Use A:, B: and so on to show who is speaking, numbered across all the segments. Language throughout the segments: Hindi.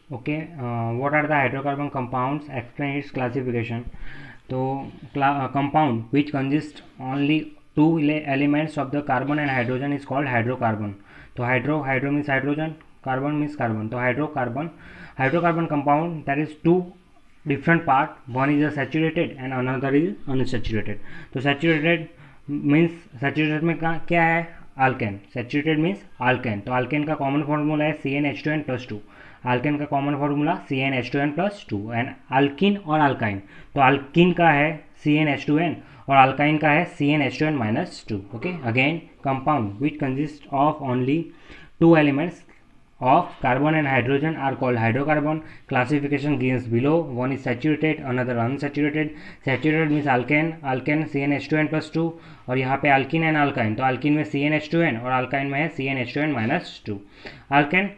A: Okay, what are the hydrocarbon compounds, explain its classification. तो compound which consist only two elements of the carbon and hydrogen is called hydrocarbon. तो hydro means hydrogen, carbon means carbon, तो hydrocarbon compound that is two different part, one is a saturated and another is unsaturated। तो saturated मीन्स सैचुरेटेड में क्या है, आल्केन। सैचुरेटेड मीन्स आल्केन, तो आल्केन का कॉमन फॉर्मूला है CnH2n+2। आल्केन का common formula CnH2n+2 and alkene और अल्काइन, तो अल्किन का है CnH2n और अल्काइन का है CnH2n-2। Okay, again compound which consist of only two elements of carbon and hydrogen are called hydrocarbon। classification gives below, one is saturated, another unsaturated। saturated means alkane CnH2n+2 और यहाँ पे alkene and alkyne, तो alkene में CnH2n और alkyne में है CnH2n-2। alkane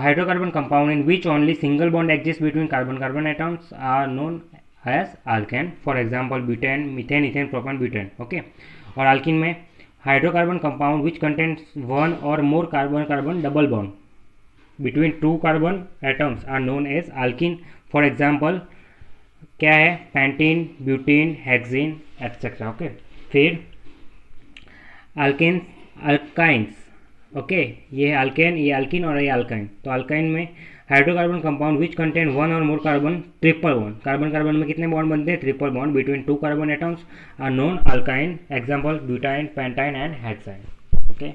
A: hydrocarbon compound in which only single bond exists between carbon atoms are known as alkane। for example butane, methane, ethane, propane, butane। okay, और alkene में hydrocarbon compound which contains one or more carbon double bond between two carbon atoms are known as alkene। for example क्या है, pentene, butene, hexene etcetera. Okay, फिर अल्काइंस। ओके, ये अल्केन, ये अल्किन और ये अल्काइन। तो अल्काइन में hydrocarbon compound which contain one or more carbon triple bond, carbon carbon में कितने बॉन्ड बनते हैं, triple bond between two carbon atoms are known alkyne. Example butyne, pentyne and hexyne. Okay,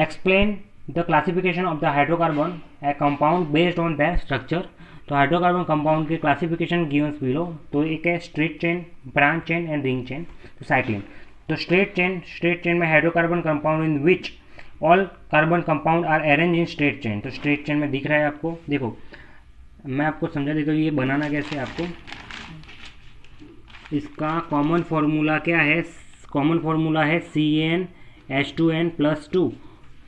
A: explain the classification of the hydrocarbon a compound based on their structure। तो हाइड्रोकार्बन कंपाउंड की क्लासिफिकेशन गिवन्स बिलो। तो एक है straight chain, branch chain and ring chain. तो साइक्लिन, तो स्ट्रेट चेन में hydrocarbon compound in which all carbon compound are arrange in straight chain. तो स्ट्रेट चेन में दिख रहा है आपको, देखो मैं आपको समझा देता हूँ ये बनाना कैसे आपको। इसका कॉमन फार्मूला क्या है, कॉमन फार्मूला है CnH2n+2।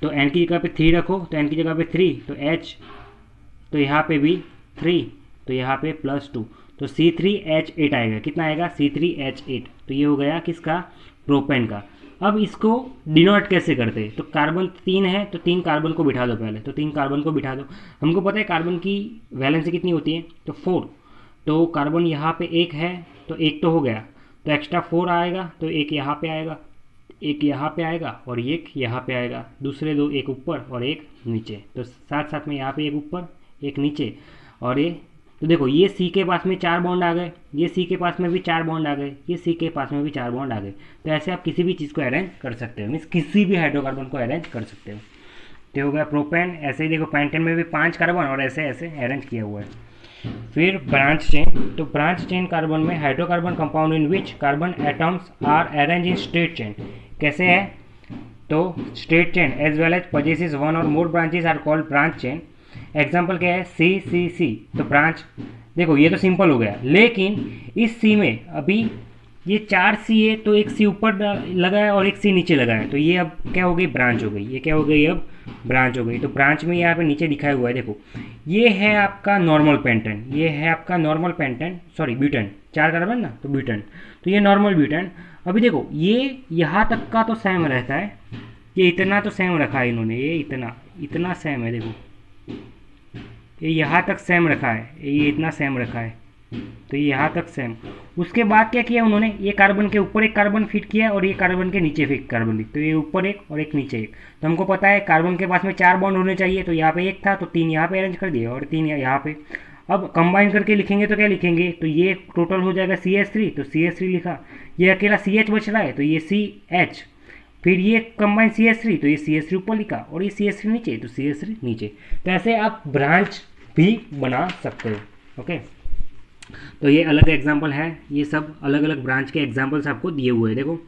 A: तो n की जगह पे 3 रखो, तो n की जगह पे 3, तो h, तो यहाँ पे भी 3, तो यहाँ पे +2, तो C3H8 आएगा। कितना आएगा, C3H8। तो ये हो गया किसका, प्रोपेन का। अब इसको डिनोट कैसे करते हैं, तो कार्बन 3 है तो 3 कार्बन को बिठा दो पहले, तो 3 कार्बन को बिठा दो। हमको पता है कार्बन की वैलेंसी कितनी होती है, तो 4। तो कार्बन यहाँ पे 1 है तो 1 तो हो गया, तो एक्स्ट्रा 4 आएगा, तो एक यहाँ पे आएगा, एक यहाँ पे आएगा और एक यहाँ पे आएगा। दूसरे दो, एक ऊपर और एक नीचे, तो साथ साथ में यहाँ पे एक ऊपर एक नीचे और ये। तो देखो ये सी के पास में 4 बॉन्ड आ गए, ये सी के पास में भी 4 बॉन्ड आ गए, ये सी के पास में भी 4 बॉन्ड आ गए। तो ऐसे आप किसी भी चीज़ को अरेंज कर सकते हो, मीन्स किसी भी हाइड्रोकार्बन को अरेंज कर सकते हो। तो हो गया प्रोपेन। ऐसे ही देखो पेंटेन में भी 5 कार्बन और ऐसे ऐसे अरेंज किया हुआ है। फिर ब्रांच चेन, तो ब्रांच चेन कार्बन में hydrocarbon compound in which carbon atoms are arrange in straight chain. कैसे है, तो straight chain as well as possesses one or more branches are called branch chain. Example क्या है, सी, तो ब्रांच। देखो ये तो सिंपल हो गया, लेकिन इस सी में अभी ये 4 सी है, तो एक सी ऊपर लगा है और एक सी नीचे लगा है, तो ये अब क्या हो गई, ब्रांच हो गई। ये क्या हो गई, अब ब्रांच हो गई। तो ब्रांच में यहाँ पे नीचे दिखाया हुआ है, देखो ये है आपका नॉर्मल पेंटेन, ये है आपका normal pentane, sorry butane, 4 carbon ना, तो ब्यूटेन, तो ये नॉर्मल ब्यूटेन। अभी देखो ये यहाँ तक का तो सेम रहता है, ये इतना तो सेम रखा है इन्होंने, ये इतना सेम है, देखो ये यहाँ तक सेम रखा है, ये इतना सेम रखा है, तो ये यहाँ तक सेम। उसके बाद क्या किया उन्होंने, ये कार्बन के ऊपर एक कार्बन फिट किया और ये कार्बन के नीचे एक कार्बन फिट, तो ये ऊपर एक और एक नीचे एक। तो हमको पता है कार्बन के पास में 4 बॉन्ड होने चाहिए, तो यहाँ पे 1 था तो 3 यहाँ पे अरेंज कर दिया और 3 यहाँ पे। अब कंबाइन करके लिखेंगे तो क्या लिखेंगे, तो ये टोटल हो जाएगा CH3, तो CH3 लिखा। ये अकेला CH बच रहा है तो ये CH, फिर ये कंबाइन CH3 तो ये CH3 ऊपर लिखा और ये CH3 नीचे, तो CH3 नीचे। तो ऐसे आप ब्रांच भी बना सकते हो। ओके, तो ये अलग एग्जाम्पल है, ये सब अलग अलग ब्रांच के एग्जाम्पल्स आपको दिए हुए हैं। देखो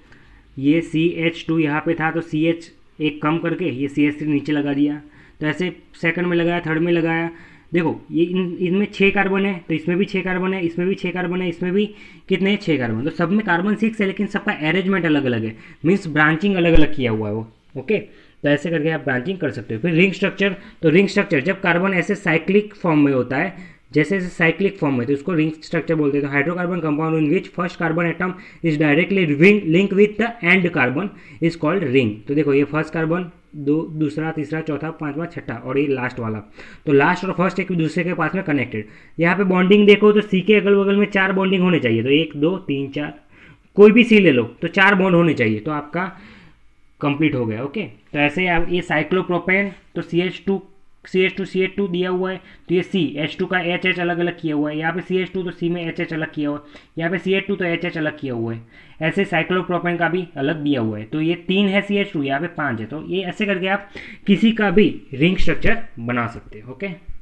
A: ये CH2 यहाँ पे था तो CH एक कम करके ये CH3 नीचे लगा दिया, तो ऐसे सेकंड में लगाया, थर्ड में लगाया। देखो ये इनमें 6 कार्बन है तो इसमें भी 6 कार्बन है, इसमें भी 6 कार्बन है, इसमें भी कितने 6 कार्बन, तो सब में कार्बन 6 है, लेकिन सबका अरेंजमेंट अलग अलग है, मीन्स ब्रांचिंग अलग अलग किया हुआ है वो। ओके, तो ऐसे करके आप ब्रांचिंग कर सकते हो। फिर रिंग स्ट्रक्चर, तो रिंग स्ट्रक्चर जब कार्बन ऐसे साइक्लिक फॉर्म में होता है, जैसे साइक्लिक फॉर्म में, तो उसको रिंग स्ट्रक्चर बोलते हैं। तो hydrocarbon compound in which first carbon atom is directly link with the end carbon is called ring. तो देखो ये फर्स्ट कार्बन दूसरा, तीसरा, चौथा, पांचवा, छठा और ये लास्ट वाला। तो लास्ट और फर्स्ट एक दूसरे के पास में कनेक्टेड। यहाँ पे बॉन्डिंग देखो तो सी के अगल बगल में 4 बॉन्डिंग होने चाहिए, तो 1 2 3 4, कोई भी सी ले लो तो 4 बॉन्ड होने चाहिए, तो आपका कंप्लीट हो गया। ओके, तो ऐसे आप ये साइक्लोप्रोपेन, तो CH2 दिया हुआ है, तो ये H2 का H अलग अलग किया हुआ है, यहाँ पे CH2 तो C में HH अलग किया हुआ है, यहाँ पे CH2 तो HH अलग किया हुआ है। ऐसे साइक्लोप्रोपेन का भी अलग दिया हुआ है, तो ये 3 है CH2, यहाँ पे 5 है, तो ये ऐसे करके आप किसी का भी रिंग स्ट्रक्चर बना सकते हो। ओके।